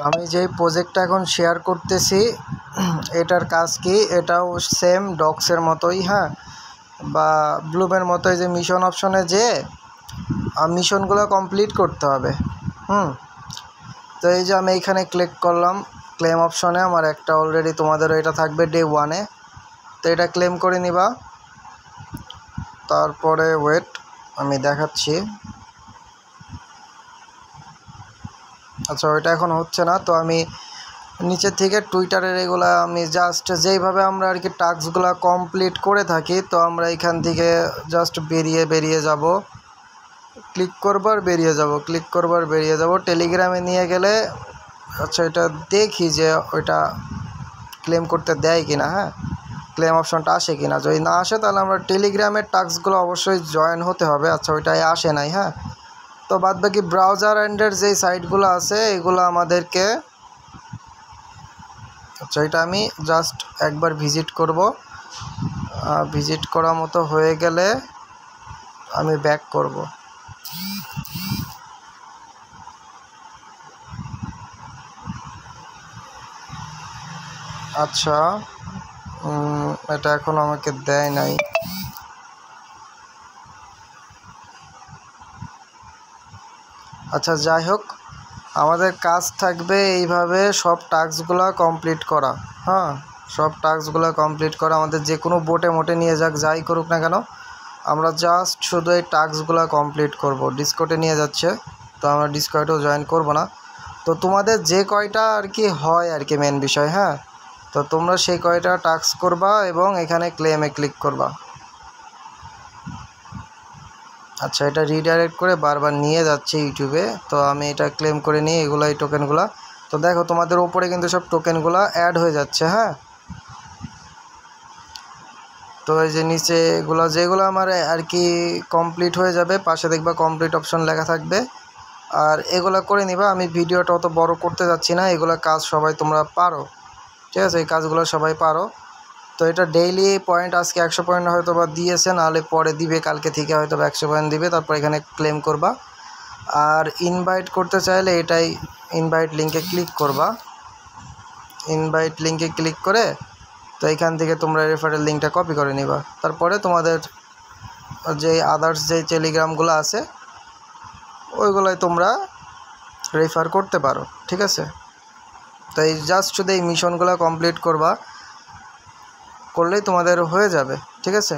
আমি যেই প্রজেক্টটা এখন শেয়ার করতেছি এটার কাজ কি, এটাও সেম ডক্সের মতোই, হ্যাঁ, বা ব্লুমের মতোই, যে মিশন অপশনে যে মিশনগুলো কমপ্লিট করতে হবে। তো এই যে আমি এইখানে ক্লিক করলাম ক্লেম অপশনে, আমার একটা অলরেডি, তোমাদেরও এটা থাকবে ডে 1-এ। তো এটা ক্লেম করে নিবা। তারপরে ওয়েট, আমি দেখাচ্ছি। আচ্ছা, ওইটা এখন হচ্ছে না। তো আমি নিচের থেকে টুইটারের এগুলা আমি জাস্ট যেইভাবে আমরা আর কি টাস্কগুলো কমপ্লিট করে থাকি, তো আমরা এখান থেকে জাস্ট বেরিয়ে যাব, ক্লিক করবো আর বেরিয়ে যাব, ক্লিক করবো আর বেরিয়ে যাব। টেলিগ্রামে নিয়ে গেলে আচ্ছা এটা দেখি যে ওইটা ক্লেম করতে দেয় কিনা, হ্যাঁ, ক্লেম অপশনটা আসে কিনা। যদি না আসে তাহলে আমরা টেলিগ্রামের টাস্কগুলো অবশ্যই জয়েন হতে হবে। আচ্ছা, ওইটাই আসে নাই, হ্যাঁ। তো বাদ বাকি ব্রাউজার এন্ডের যেই সাইটগুলো আছে এগুলো আমাদেরকে, আচ্ছা এটা আমি জাস্ট একবার ভিজিট করব। ভিজিট করার মতো হয়ে গেলে আমি ব্যাক করব। আচ্ছা, এটা এখন আমাকে দেয় নাই। আচ্ছা, যাই হোক, আমাদের কাজ থাকবে এইভাবে সব টাস্কগুলো কমপ্লিট করা। হ্যাঁ, সব টাস্কগুলো কমপ্লিট করা, আমাদের যে কোনো বোটে মোটে নিয়ে যাক, যাই করুক না কেন, আমরা জাস্ট শুধু এই টাস্কগুলো কমপ্লিট করব। ডিসকর্ডে নিয়ে যাচ্ছে, তো আমরা ডিসকর্ডেও জয়েন করব না। তো তোমাদের যে কয়টা আর কি হয় আর কি মেন বিষয়, হ্যাঁ, তো তোমরা সেই কয়টা টাস্ক করবা এবং এখানে ক্লেমে ক্লিক করবা। আচ্ছা, এটা রিডাইরেক্ট করে বারবার নিয়ে যাচ্ছে ইউটিউবে। তো আমি এটা ক্লেম করে নিই, এগুলো এই টোকেনগুলো। তো দেখো তোমাদের ওপরে কিন্তু সব টোকেনগুলো অ্যাড হয়ে যাচ্ছে, হ্যাঁ। তো এই যে নিচে এগুলো যেগুলো আমার আর কি কমপ্লিট হয়ে যাবে, পাশে দেখবা কমপ্লিট অপশন লেখা থাকবে, আর এগুলো করে নিবা। আমি ভিডিওটা অত বড় করতে যাচ্ছি না, এগুলো কাজ সবাই তোমরা পারো, ঠিক আছে, এই কাজগুলো সবাই পারো। তো এটা ডেইলি পয়েন্ট, আজকে 100 পয়েন্ট হয়তো বা দিয়েছে, নাহলে পরে দিবে, কালকে থেকে হয়তো বা 100 পয়েন্ট দিবে। তারপর এখানে ক্লেম করবা। আর ইনভাইট করতে চাইলে এটাই ইনভাইট লিঙ্কে ক্লিক করবা। ইনভাইট লিঙ্কে ক্লিক করে তো এখান থেকে তোমরা রেফারেল লিঙ্কটা কপি করে নিবা। তারপরে তোমাদের যে আদার্স যে টেলিগ্রামগুলো আছে ওইগুলোয় তোমরা রেফার করতে পারো, ঠিক আছে। তো এই জাস্ট শুধু এই মিশনগুলো কমপ্লিট করবা, করলেই তোমাদের হয়ে যাবে, ঠিক আছে।